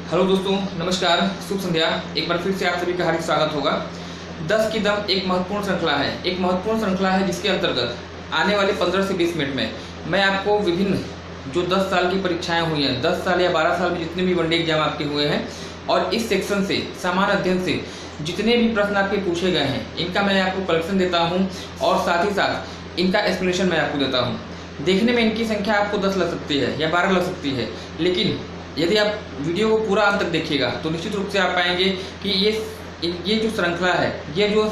Hello दोस्तों, नमस्कार, शुभ संध्या। एक बार फिर से आप सभी का हार्दिक स्वागत होगा। 10 की दम एक महत्वपूर्ण श्रृंखला है जिसके अंतर्गत आने वाले 15 से 20 मिनट में मैं आपको विभिन्न जो 10 साल की परीक्षाएं हुई हैं, 10 साल या 12 साल में जितने भी वनडे एग्जाम आपके हुए हैं और इस सेक्शन से सामान्य अध्ययन से जितने भी प्रश्न आपके पूछे गए हैं, इनका मैं आपको कलेक्शन देता हूँ और साथ ही साथ इनका एक्सप्लेनेशन मैं आपको देता हूँ। देखने में इनकी संख्या आपको 10 लग सकती है या 12 लग सकती है, लेकिन यदि आप वीडियो को पूरा अंत तक देखिएगा तो निश्चित रूप से आप पाएंगे कि ये जो श्रृंखला है, ये जो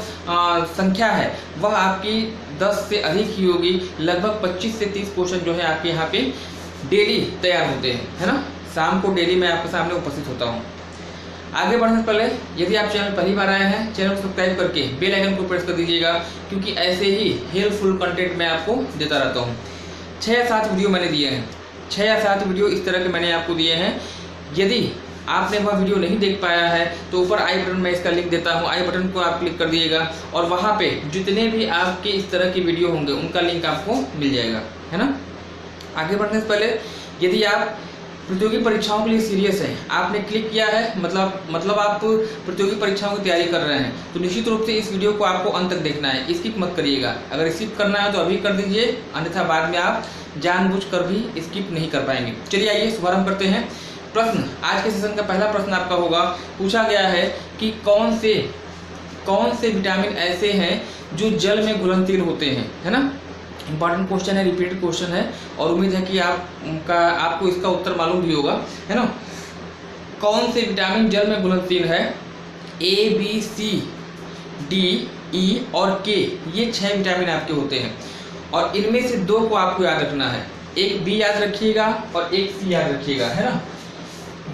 संख्या है, वह आपकी 10 से अधिक ही होगी। लगभग 25 से 30 क्वेश्चन जो है आपके यहाँ पे डेली तैयार होते हैं, है ना। शाम को डेली मैं आपके सामने उपस्थित होता हूँ। आगे बढ़ने से पहले यदि आप चैनल पहली बार आए हैं, चैनल को सब्सक्राइब करके बेल आइकन को प्रेस कर दीजिएगा, क्योंकि ऐसे ही हेल्पफुल कंटेंट मैं आपको देता रहता हूँ। 6 या 7 वीडियो मैंने दिए हैं, 6 या 7 वीडियो इस तरह के मैंने आपको दिए हैं। यदि आपने वह वीडियो नहीं देख पाया है तो ऊपर आई बटन में इसका लिंक देता हूँ, आई बटन को आप क्लिक कर दिएगा और वहाँ पे जितने भी आपके इस तरह के वीडियो होंगे उनका लिंक आपको मिल जाएगा, है ना। आगे बढ़ने से पहले यदि आप प्रतियोगी परीक्षाओं के लिए सीरियस हैं, आपने क्लिक किया है, मतलब आप प्रतियोगी परीक्षाओं की तैयारी कर रहे हैं, तो निश्चित रूप से इस वीडियो को आपको अंत तक देखना है, स्किप मत करिएगा। अगर स्किप करना है तो अभी कर दीजिए, अन्यथा बाद में आप जानबूझकर भी स्किप नहीं कर पाएंगे। चलिए आइए शुभारंभ करते हैं। प्रश्न, आज के सेशन का पहला प्रश्न आपका होगा, पूछा गया है कि कौन से विटामिन ऐसे हैं जो जल में घुलनशील होते हैं, है ना। इंपॉर्टेंट क्वेश्चन है, रिपीटेड क्वेश्चन है और उम्मीद है कि आपको इसका उत्तर मालूम भी होगा, है ना। कौन से विटामिन जल में घुलनशील है? A, B, C, D, E और K, ये 6 विटामिन आपके होते हैं और इनमें से 2 को आपको याद रखना है। एक B याद रखिएगा और एक C याद रखिएगा, है ना।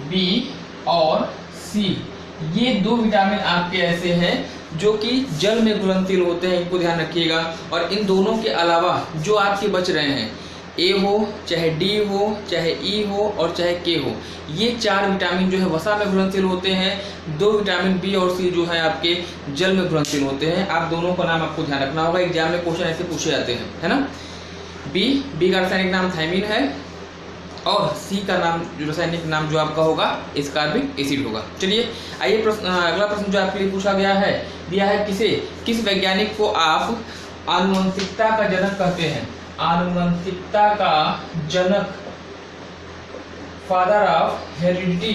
B और C, ये 2 विटामिन आपके ऐसे हैं जो कि जल में घुलनशील होते हैं, इनको ध्यान रखिएगा। और इन दोनों के अलावा जो आपके बच रहे हैं, A हो चाहे D हो चाहे E हो और चाहे K हो, ये 4 विटामिन जो है वसा में घुलनशील होते हैं। 2 विटामिन B और C जो है आपके जल में घुलनशील होते हैं। आप दोनों का नाम आपको ध्यान रखना होगा, एग्जाम में क्वेश्चन ऐसे पूछे जाते हैं, है ना। B का रासायनिक नाम थायमिन है और C का नाम जो रासायनिक नाम जो आपका होगा एस्कॉर्बिक एसिड होगा। चलिए आइए अगला प्रश्न जो आपके लिए पूछा गया है, दिया है किस वैज्ञानिक को आप आनुवंशिकता का जनक कहते हैं? आनुवंशिकता का जनक, फादर ऑफ हेरिडिटी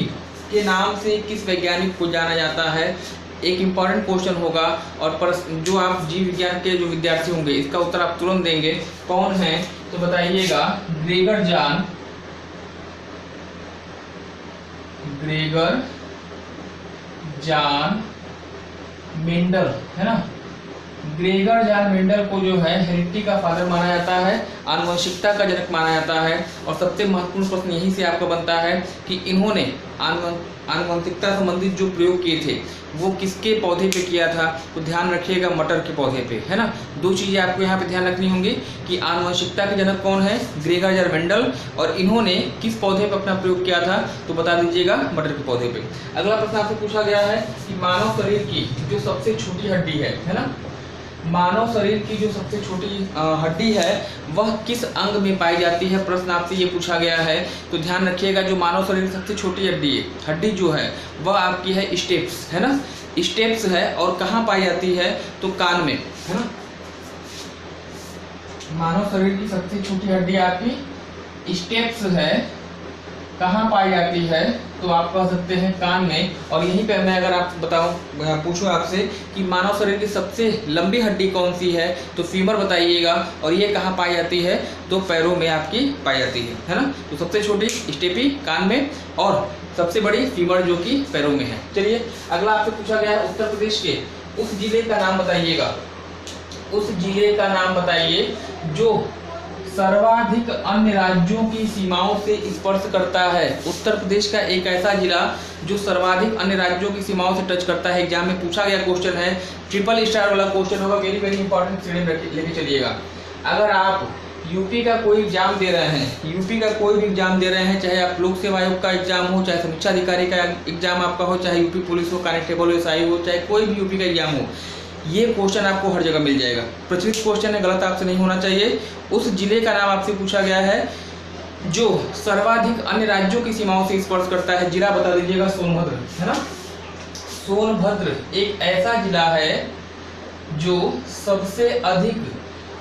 के नाम से किस वैज्ञानिक को जाना जाता है? एक इम्पॉर्टेंट क्वेश्चन होगा और जो आप जीव विज्ञान के जो विद्यार्थी होंगे इसका उत्तर आप तुरंत देंगे। कौन है तो बताइएगा, ग्रेगर जॉन मेंडल, है ना। ग्रेगर जॉन मेंडल को जो है हेरिडिटी का फादर माना जाता है, आनुवंशिकता का जनक माना जाता है। और सबसे महत्वपूर्ण प्रश्न यहीं से आपका बनता है कि इन्होंने आनुवंशिकता संबंधित जो प्रयोग किए थे वो किसके पौधे पे किया था? तो ध्यान रखिएगा, मटर के पौधे पे, है ना। 2 चीज़ें आपको यहाँ पे ध्यान रखनी होंगी कि आनुवंशिकता के जनक कौन है, ग्रेगर जॉन मेंडल, और इन्होंने किस पौधे पर अपना प्रयोग किया था तो बता दीजिएगा, मटर के पौधे पे। अगला प्रश्न आपसे पूछा गया है कि मानव शरीर की जो सबसे छोटी हड्डी है ना, मानव शरीर की जो सबसे छोटी हड्डी है वह किस अंग में पाई जाती है? प्रश्न आपसे ये पूछा गया है, तो ध्यान रखिएगा जो मानव शरीर की सबसे छोटी हड्डी जो है वह आपकी है स्टेप्स, है ना। स्टेप्स है और कहाँ पाई जाती है तो कान में, है ना। मानव शरीर की सबसे छोटी हड्डी आपकी स्टेप्स है, कहाँ पाई जाती है तो आप कह सकते हैं कान में। और यहीं पे मैं अगर आप पूछूं आपसे कि मानव शरीर की सबसे लंबी हड्डी कौन सी है तो फीमर बताइएगा, और ये कहाँ पाई जाती है तो पैरों में आपकी पाई जाती है ना। तो सबसे छोटी स्टेपी कान में और सबसे बड़ी फीमर जो कि पैरों में है। चलिए अगला आपसे पूछा गया है उत्तर प्रदेश के उस जिले का नाम बताइएगा, उस जिले का नाम बताइए जो सर्वाधिक अन्य राज्यों की सीमाओं से स्पर्श करता है। उत्तर प्रदेश का एक ऐसा जिला जो सर्वाधिक अन्य राज्यों की सीमाओं से टच करता है। एग्जाम में पूछा गया क्वेश्चन है, ट्रिपल स्टार वाला क्वेश्चन होगा, वेरी वेरी इंपॉर्टेंट, श्रेणी में लेके चलिएगा। अगर आप यूपी का कोई एग्जाम दे रहे हैं, यूपी का कोई भी एग्जाम दे रहे हैं, चाहे आप लोक सेवा आयोग का एग्जाम हो, चाहे समीक्षा अधिकारी का एग्जाम आपका हो, चाहे यूपी पुलिस हो, कांस्टेबल हो, एसआई हो, चाहे कोई भी यूपी का एग्जाम हो, ये क्वेश्चन आपको हर जगह मिल जाएगा। प्रचलित क्वेश्चन है, गलत आपसे नहीं होना चाहिए। उस जिले का नाम आपसे पूछा गया है जो सर्वाधिक अन्य राज्यों की सीमाओं से स्पर्श करता है, जिला बता दीजिएगा सोनभद्र, है ना। सोनभद्र एक ऐसा जिला है जो सबसे अधिक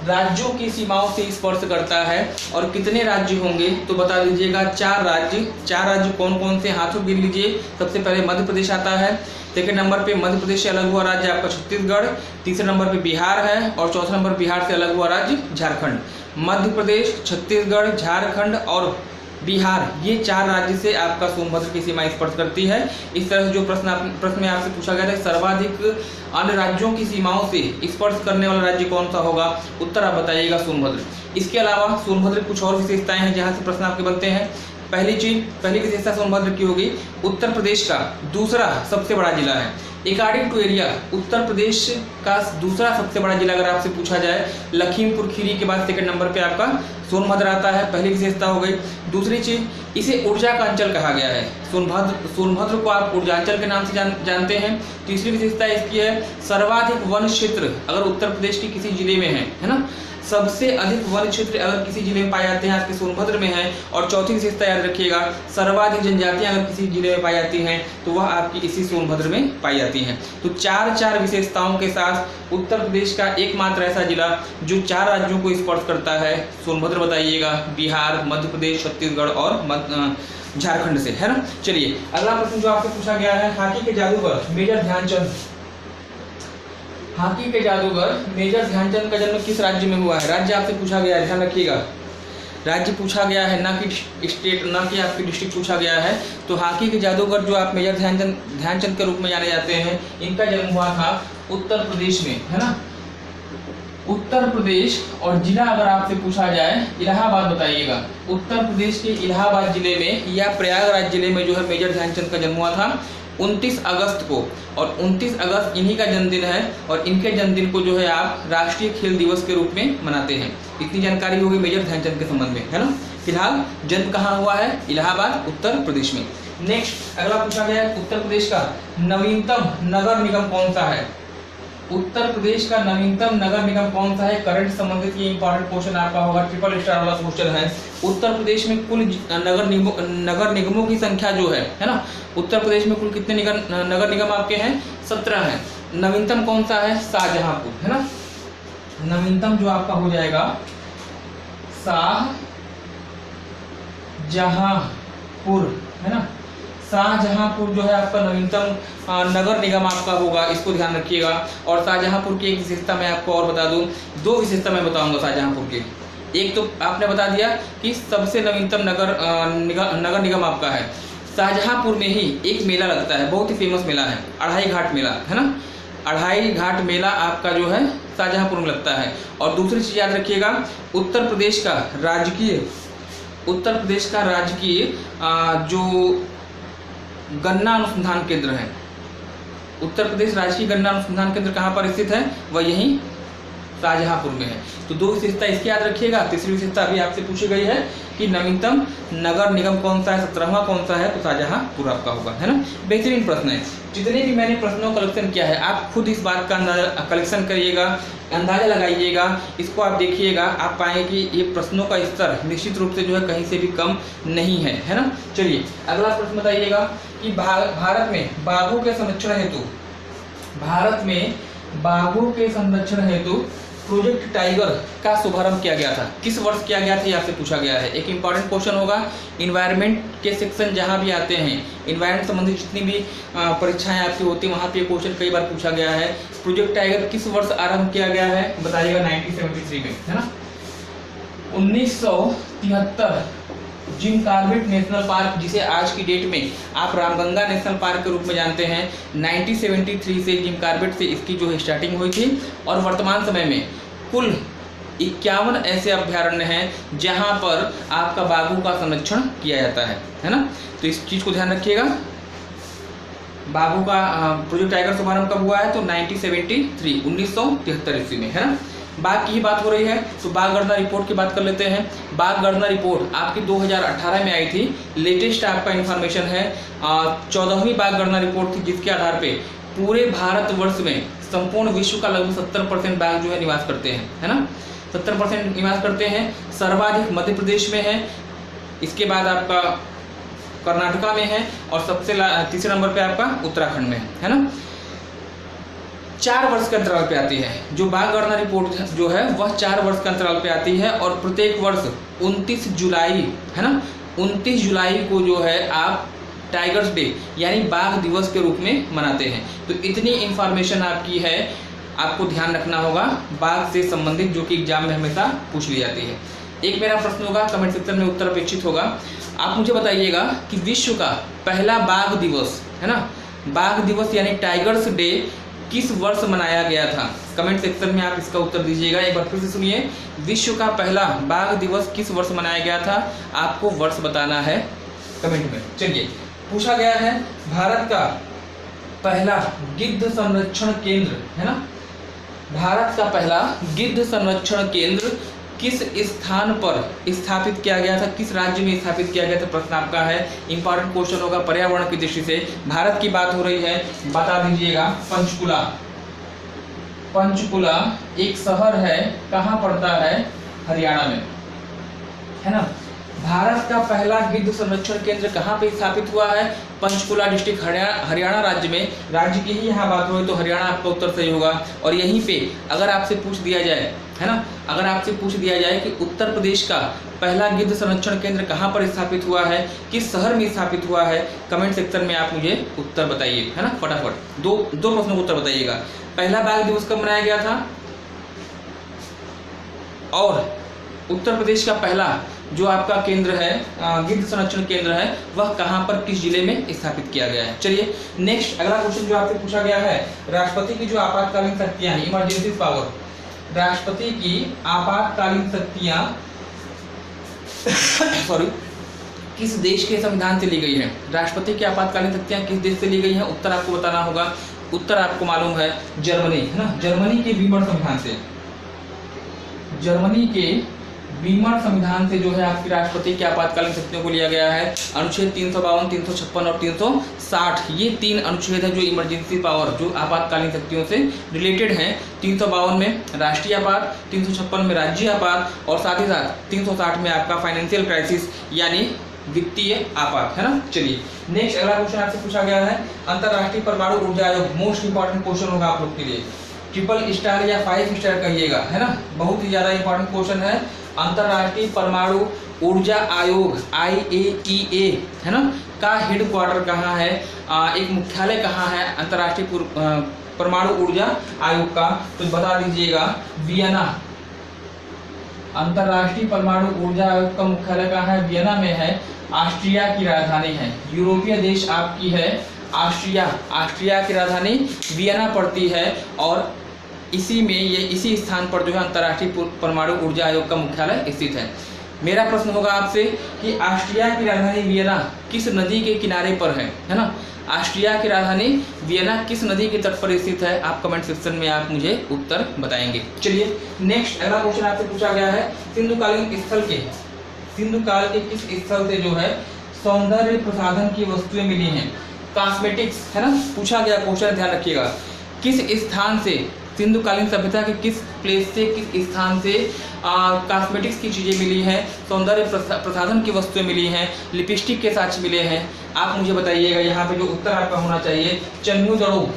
राज्यों की सीमाओं से स्पर्श करता है। और कितने राज्य होंगे तो बता दीजिएगा 4 राज्य। 4 राज्य कौन कौन से, हाथों गिन लीजिए। सबसे पहले मध्य प्रदेश आता है, सेकंड नंबर पे मध्य प्रदेश से अलग हुआ राज्य आपका छत्तीसगढ़, तीसरे नंबर पे बिहार है, और चौथा नंबर बिहार से अलग हुआ राज्य झारखंड। मध्य प्रदेश, छत्तीसगढ़, झारखंड और बिहार, ये 4 राज्य से आपका सोनभद्र की सीमा स्पर्श करती है। इस तरह से जो प्रश्न में आपसे पूछा गया था, सर्वाधिक अन्य राज्यों की सीमाओं से स्पर्श करने वाला राज्य कौन सा होगा, उत्तर आप बताइएगा सोनभद्र। इसके अलावा सोनभद्र कुछ और विशेषताएं हैं जहां से प्रश्न आपके बनते हैं। पहली विशेषता सोनभद्र की होगी, उत्तर प्रदेश का दूसरा सबसे बड़ा जिला है। According to area Uttar Pradesh का दूसरा सबसे बड़ा जिला अगर आपसे पूछा जाए, लखीमपुर खीरी के बाद सेकंड नंबर पे आपका सोनभद्र आता है। पहली विशेषता हो गई। दूसरी चीज, इसे ऊर्जा का अंचल कहा गया है। सोनभद्र को आप ऊर्जांचल के नाम से जानते हैं। तीसरी विशेषता इसकी है, सर्वाधिक वन क्षेत्र अगर उत्तर प्रदेश के किसी जिले में है ना, सबसे अधिक वन क्षेत्र अगर किसी जिले में पाए जाते हैं आपके सोनभद्र में है। और चौथी विशेषता याद रखिएगा, सर्वाधिक जनजातियां अगर किसी जिले में पाई जाती हैं तो वह आपकी इसी सोनभद्र में पाई जाती हैं। तो 4 विशेषताओं के साथ उत्तर प्रदेश का एकमात्र ऐसा जिला जो 4 राज्यों को स्पर्श करता है, सोनभद्र बताइएगा, बिहार, मध्य प्रदेश, छत्तीसगढ़ और झारखंड से, है ना। चलिए अगला प्रश्न जो आपसे पूछा गया है, हॉकी के जादूगर मेजर ध्यानचंद का जन्म किस राज्य में हुआ है। राज्य आपसे पूछा गया है, ध्यान रखिएगा, राज्य पूछा गया है, ना कि स्टेट, ना कि आपकी डिस्ट्रिक्ट पूछा गया है। तो हॉकी के जादूगर जो आप मेजर ध्यानचंद के रूप में जाने जाते हैं, इनका जन्म हुआ था उत्तर प्रदेश में, है ना, उत्तर प्रदेश। और जिला अगर आपसे पूछा जाए, इलाहाबाद बताइएगा। उत्तर प्रदेश के इलाहाबाद जिले में या प्रयागराज जिले में जो है मेजर ध्यानचंद का जन्म हुआ था 29 अगस्त को। और 29 अगस्त इन्हीं का जन्मदिन है, और इनके जन्मदिन को जो है आप राष्ट्रीय खेल दिवस के रूप में मनाते हैं। इतनी जानकारी होगी मेजर ध्यानचंद के संबंध में, है ना। फिलहाल जन्म कहाँ हुआ है, इलाहाबाद, उत्तर प्रदेश में। नेक्स्ट अगला पूछा गया है, उत्तर प्रदेश का नवीनतम नगर निगम कौन सा है। उत्तर प्रदेश का नवीनतम नगर निगम कौन सा है, करंट संबंधित ये इंपॉर्टेंट क्वेश्चन आपका होगा, ट्रिपल स्टार वाला क्वेश्चन है। उत्तर प्रदेश में कुल नगर निगमों की संख्या जो है ना, उत्तर प्रदेश में कुल कितने नगर निगम आपके हैं, 17 हैं। नवीनतम कौन सा है, शाहजहांपुर, है ना। नवीनतम जो आपका हो जाएगा शाहजहांपुर, है ना। शाहजहांपुर जो है आपका नवीनतम नगर निगम आपका होगा, इसको ध्यान रखिएगा। और शाहजहांपुर की एक विशेषता मैं आपको और बता दूं, 2 विशेषता मैं बताऊंगा शाहजहांपुर की। एक तो आपने बता दिया कि सबसे नवीनतम नगर निगम आपका है। शाहजहांपुर में ही एक मेला लगता है, बहुत ही फेमस मेला है, अढ़ाई घाट मेला, है ना। अढ़ाई घाट मेला आपका जो है शाहजहांपुर में लगता है। और दूसरी चीज याद रखिएगा, उत्तर प्रदेश का राजकीय जो गन्ना अनुसंधान केंद्र है, उत्तर प्रदेश राजकीय गन्ना अनुसंधान केंद्र कहाँ पर स्थित है, वह यहीं शाहजहांपुर में है। तो 2 विशेषता इसकी याद रखिएगा। तीसरी विशेषता अभी आपसे पूछी गई है कि नवीनतम नगर निगम कौन सा है, 17वां कौन सा है, तो शाहजहांपुर आपका होगा, है ना। बेहतरीन प्रश्न है। जितने भी मैंने प्रश्नों का कलेक्शन किया है, आप खुद इस बात का कलेक्शन करिएगा, अंदाजा लगाइएगा, इसको आप देखिएगा, आप पाएंगे कि ये प्रश्नों का स्तर निश्चित रूप से जो है कहीं से भी कम नहीं है ना। चलिए अगला प्रश्न बताइएगा कि भारत में बाघों के संरक्षण हेतु प्रोजेक्ट टाइगर का शुभारंभ किया गया था, किस वर्ष किया गया था, ये आपसे पूछा गया है। एक इंपॉर्टेंट क्वेश्चन होगा, इन्वायरमेंट के सेक्शन जहाँ भी आते हैं, इन्वायरमेंट संबंधित जितनी भी परीक्षाएं आपकी होती हैं, वहाँ पे क्वेश्चन कई बार पूछा गया है। प्रोजेक्ट टाइगर किस वर्ष आरंभ किया गया है, बताइएगा 1973 में, है ना। 1973 जिम कॉर्बेट नेशनल पार्क, जिसे आज की डेट में आप रामगंगा नेशनल पार्क के रूप में जानते हैं, 1973 से जिम कॉर्बेट से इसकी जो स्टार्टिंग हुई थी। और वर्तमान समय में कुल 51 ऐसे अभ्यारण्य हैं जहां पर आपका बाघों का संरक्षण किया जाता है ना। तो इस चीज़ को ध्यान रखिएगा। बाघों का प्रोजेक्ट टाइगर शुभारंभ कब हुआ है, तो 1973 ईस्वी में, है ना। बाघ की ही बात हो रही है तो बाघ गणना रिपोर्ट की बात कर लेते हैं। बाघ गणना रिपोर्ट आपकी 2018 में आई थी, लेटेस्ट आपका इन्फॉर्मेशन है। 14वीं बाघ गणना रिपोर्ट थी, जिसके आधार पे पूरे भारतवर्ष में संपूर्ण विश्व का लगभग 70% बाघ जो है निवास करते हैं, है ना। 70% निवास करते हैं। सर्वाधिक मध्य प्रदेश में है, इसके बाद आपका कर्नाटका में है और सबसे तीसरे नंबर पे आपका उत्तराखंड में है ना। 4 वर्ष के अंतराल पे आती है जो बाघ गणना रिपोर्ट जो है वह 4 वर्ष के अंतराल पे आती है और प्रत्येक वर्ष 29 जुलाई है ना, 29 जुलाई को जो है आप टाइगर्स डे यानी बाघ दिवस के रूप में मनाते हैं। तो इतनी इंफॉर्मेशन आपकी है, आपको ध्यान रखना होगा बाघ से संबंधित, जो कि एग्जाम में हमेशा पूछ ली जाती है। एक मेरा प्रश्न होगा, कमेंट सेक्शन में उत्तर अपेक्षित होगा। आप मुझे बताइएगा कि विश्व का पहला बाघ दिवस है ना, बाघ दिवस यानी टाइगर्स डे किस वर्ष मनाया गया था? कमेंट सेक्शन में आप इसका उत्तर दीजिएगा। एक बार फिर से सुनिए, विश्व का पहला बाघ दिवस किस वर्ष मनाया गया था? आपको वर्ष बताना है कमेंट में। चलिए, पूछा गया है भारत का पहला गिद्ध संरक्षण केंद्र है ना, भारत का पहला गिद्ध संरक्षण केंद्र किस स्थान पर स्थापित किया गया था, किस राज्य में स्थापित किया गया था? प्रश्न आपका है, इंपॉर्टेंट क्वेश्चन होगा पर्यावरण की दृष्टि से। भारत की बात हो रही है, बता दीजिएगा। पंचकुला, पंचकुला एक शहर है, कहाँ पड़ता है? हरियाणा में है ना। भारत का पहला गिद्ध संरक्षण केंद्र कहाँ पे स्थापित हुआ है? पंचकुला डिस्ट्रिक्ट, हरियाणा राज्य में। राज्य की ही यहाँ बात हो तो हरियाणा आपका उत्तर सही होगा। और यहीं पे अगर आपसे पूछ दिया जाए है ना, अगर आपसे पूछ दिया जाए कि उत्तर प्रदेश का पहला गिद्ध संरक्षण केंद्र कहाँ पर स्थापित हुआ है, किस शहर में स्थापित हुआ है, कमेंट सेक्शन में आप मुझे उत्तर बताइए है ना, फटाफट। दो प्रश्नों को उत्तर बताइएगा। पहला बाघ दिवस कब मनाया गया था और उत्तर प्रदेश का पहला जो आपका केंद्र है, गिद्ध संरक्षण केंद्र है, वह कहां पर किस जिले में स्थापित किया गया है? चलिए नेक्स्ट अगला क्वेश्चन जो आपसे पूछा गया है, राष्ट्रपति की जो आपातकालीन शक्तियां हैं, इमरजेंसी पावर, राष्ट्रपति की आपातकालीन शक्तियां सॉरी किस देश के संविधान से ली गई है? राष्ट्रपति की आपातकालीन शक्तियां किस देश से ली गई है? उत्तर आपको बताना होगा। उत्तर आपको मालूम है, जर्मनी है ना, जर्मनी के वीमर संविधान से, जर्मनी के वीमर संविधान से जो है आपकी राष्ट्रपति की आपातकालीन शक्तियों को लिया गया है। अनुच्छेद 352, 356 और 360 ये 3 अनुच्छेद है जो इमरजेंसी पावर, जो आपातकालीन शक्तियों से रिलेटेड हैं। 352 में राष्ट्रीय आपात, 356 में राज्य आपात और साथ ही साथ 360 में आपका फाइनेंशियल क्राइसिस यानी वित्तीय आपात है ना। चलिए नेक्स्ट अगला क्वेश्चन आपसे पूछा गया है, अंतरराष्ट्रीय परमाणु ऊर्जा आयोग, मोस्ट इंपॉर्टेंट क्वेश्चन होगा आप लोग के लिए। 3 स्टार या 5 स्टार कहिएगा है ना, बहुत ही ज्यादा इंपॉर्टेंट क्वेश्चन है। अंतरराष्ट्रीय परमाणु ऊर्जा आयोग IAEA है ना का हेडक्वार्टर कहाँ है, एक मुख्यालय कहाँ है अंतरराष्ट्रीय परमाणु ऊर्जा आयोग का? तो बता दीजिएगा, वियना। अंतरराष्ट्रीय परमाणु ऊर्जा आयोग का मुख्यालय कहाँ है? वियना में है, ऑस्ट्रिया की राजधानी है। यूरोपीय देश आपकी है ऑस्ट्रिया, ऑस्ट्रिया की राजधानी वियना पड़ती है और इसी में इसी स्थान पर जो है अंतर्राष्ट्रीय परमाणु ऊर्जा आयोग का मुख्यालय स्थित है। मेरा प्रश्न होगा आपसे कि ऑस्ट्रिया की राजधानी वियना किस नदी के किनारे पर है ना? ऑस्ट्रिया की राजधानी वियना किस नदी के तट पर स्थित है? आप कमेंट सेक्शन में आप मुझे उत्तर बताएंगे। चलिए नेक्स्ट अगला क्वेश्चन आपसे पूछा गया है, सिंधुकालीन स्थल के, सिंधुकाल के किस स्थल से जो है सौंदर्य प्रसाधन की वस्तुएं मिली हैं? कॉस्मेटिक्स है ना, पूछा गया क्वेश्चन, ध्यान रखिएगा। किस स्थान से, सिंधुकालीन सभ्यता के किस प्लेस से, किस स्थान से कॉस्मेटिक्स की चीज़ें मिली हैं, सौंदर्य प्रसाधन की वस्तुएं मिली हैं, लिपस्टिक के साथ मिले हैं? आप मुझे बताइएगा। यहाँ पे जो उत्तर आपका होना चाहिए, चन्हुदड़ो,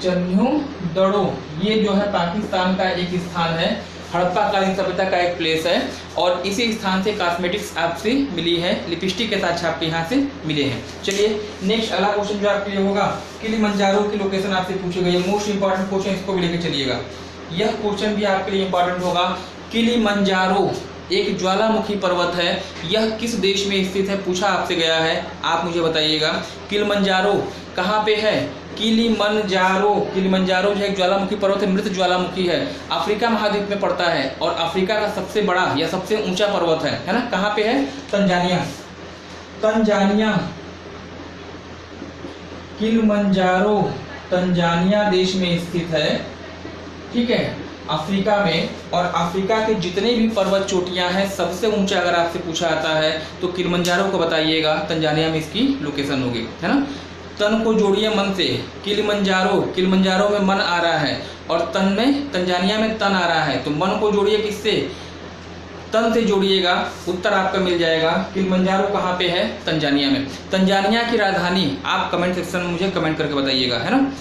चन्हुदड़ो ये जो है पाकिस्तान का एक स्थान है, हड़प्पा कालीन सभ्यता का एक प्लेस है और इसी स्थान से कॉस्मेटिक्स आपसे मिली है, लिपस्टिक के साथ आपके यहाँ से मिले हैं। चलिए नेक्स्ट अगला क्वेश्चन जो आपके लिए होगा, किलिमंजारो की लोकेशन आपसे पूछी गई है, मोस्ट इंपॉर्टेंट क्वेश्चन, इसको भी लेकर चलिएगा। यह क्वेश्चन भी आपके लिए इंपॉर्टेंट होगा। किलिमंजारो एक ज्वालामुखी पर्वत है, यह किस देश में स्थित है? पूछा आपसे गया है, आप मुझे बताइएगा। किलिमंजारो कहाँ पे है? किलिमंजारो, किलिमंजारो जो एक ज्वालामुखी पर्वत है, मृत ज्वालामुखी है, अफ्रीका महाद्वीप में पड़ता है और अफ्रीका का सबसे बड़ा या सबसे ऊंचा पर्वत है ना। कहाँ पे है? तंजानिया, तंजानिया, किलिमंजारो तंजानिया देश में स्थित है, ठीक है, अफ्रीका में। और अफ्रीका के जितने भी पर्वत चोटियां हैं सबसे ऊंचा अगर आपसे पूछा जाता है तो किलिमंजारो को बताइएगा, तंजानिया में इसकी लोकेशन होगी है ना। तन को जोड़िए मन से, किलिमंजारो, किलिमंजारो में मन आ रहा है और तन में, तंजानिया में तन आ रहा है, तो मन को जोड़िए किससे? तन से जोड़िएगा, उत्तर आपका मिल जाएगा। किलिमंजारो कहाँ पे है? तंजानिया में। तंजानिया की राजधानी आप कमेंट सेक्शन में मुझे कमेंट करके बताइएगा, है ना।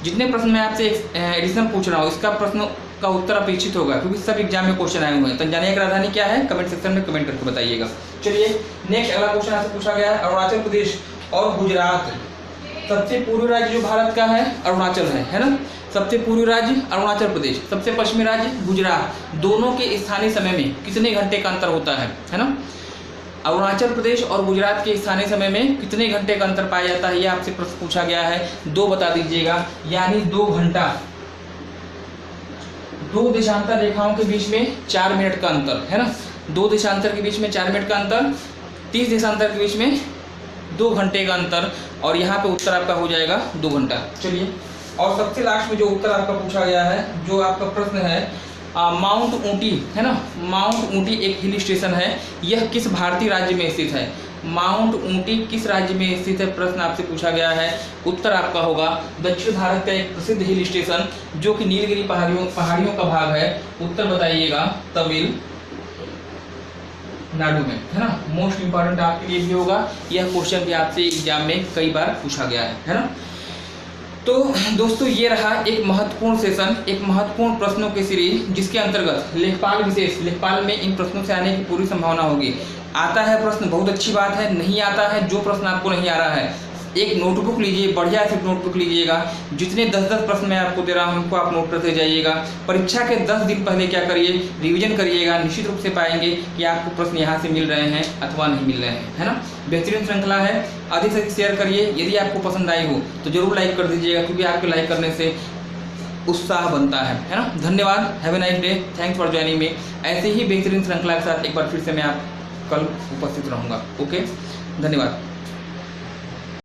जितने प्रश्न मैं आपसे एडिशन पूछ रहा हूँ इसका प्रश्न का उत्तर अपेक्षित होगा, क्योंकि सब एग्जाम में क्वेश्चन आए हुए हैं। तंजानिया की राजधानी क्या है? कमेंट सेक्शन में कमेंट करके बताइएगा। चलिए नेक्स्ट अगला क्वेश्चन आपसे पूछा गया है, अरुणाचल प्रदेश और गुजरात, सबसे पूर्वी राज्य जो भारत का है अरुणाचल है ना। सबसे पूर्वी राज्य अरुणाचल प्रदेश, सबसे पश्चिमी राज्य गुजरात, दोनों के स्थानीय समय में कितने घंटे का अंतर होता है ना। अरुणाचल प्रदेश और गुजरात के स्थानीय समय में कितने घंटे का अंतर पाया जाता है, ये आपसे प्रश्न पूछा गया है। 2 बता दीजिएगा, यानी 2 घंटा। 2 देशांतर रेखाओं के बीच में 4 मिनट का अंतर, है ना। 2 देशांतर के बीच में 4 मिनट का अंतर, 30 देशांतर के बीच में 2 घंटे का अंतर, और यहाँ पे उत्तर आपका हो जाएगा 2 घंटा। चलिए, और सबसे लास्ट में जो उत्तर आपका पूछा गया है, जो आपका प्रश्न है, माउंट ऊटी, है ना। माउंट ऊटी एक हिल स्टेशन है, यह किस भारतीय राज्य में स्थित है? माउंट ऊटी किस राज्य में स्थित है, प्रश्न आपसे पूछा गया है। उत्तर आपका होगा दक्षिण भारत का एक प्रसिद्ध हिल स्टेशन जो कि नीलगिरी पहाड़ियों का भाग है। उत्तर बताइएगा तमिलनाडु में, है ना। मोस्ट इंपॉर्टेंट आपके लिए भी होगा, यह क्वेश्चन भी आपसे एग्जाम में कई बार पूछा गया है ना। तो दोस्तों ये रहा एक महत्वपूर्ण सेशन, एक महत्वपूर्ण प्रश्नों की सीरीज, जिसके अंतर्गत लेखपाल विशेष, लेखपाल में इन प्रश्नों से आने की पूरी संभावना होगी। आता है प्रश्न बहुत अच्छी बात है, नहीं आता है, जो प्रश्न आपको नहीं आ रहा है एक नोटबुक लीजिए, बढ़िया से नोटबुक लीजिएगा। जितने 10-10 प्रश्न मैं आपको दे रहा हूँ उनको आप नोट करते जाइएगा। परीक्षा के 10 दिन पहले क्या करिए, रिवीजन करिएगा। निश्चित रूप से पाएंगे कि आपको प्रश्न यहाँ से मिल रहे हैं अथवा नहीं मिल रहे हैं, है ना। बेहतरीन श्रृंखला है, अधिक से अधिक शेयर करिए। यदि आपको पसंद आई हो तो जरूर लाइक कर दीजिएगा, क्योंकि आपके लाइक करने से उत्साह बनता है ना। धन्यवाद, have a nice day, thanks for joining me. ऐसे ही बेहतरीन श्रृंखला के साथ एक बार फिर से मैं आप कल उपस्थित रहूँगा। ओके, धन्यवाद।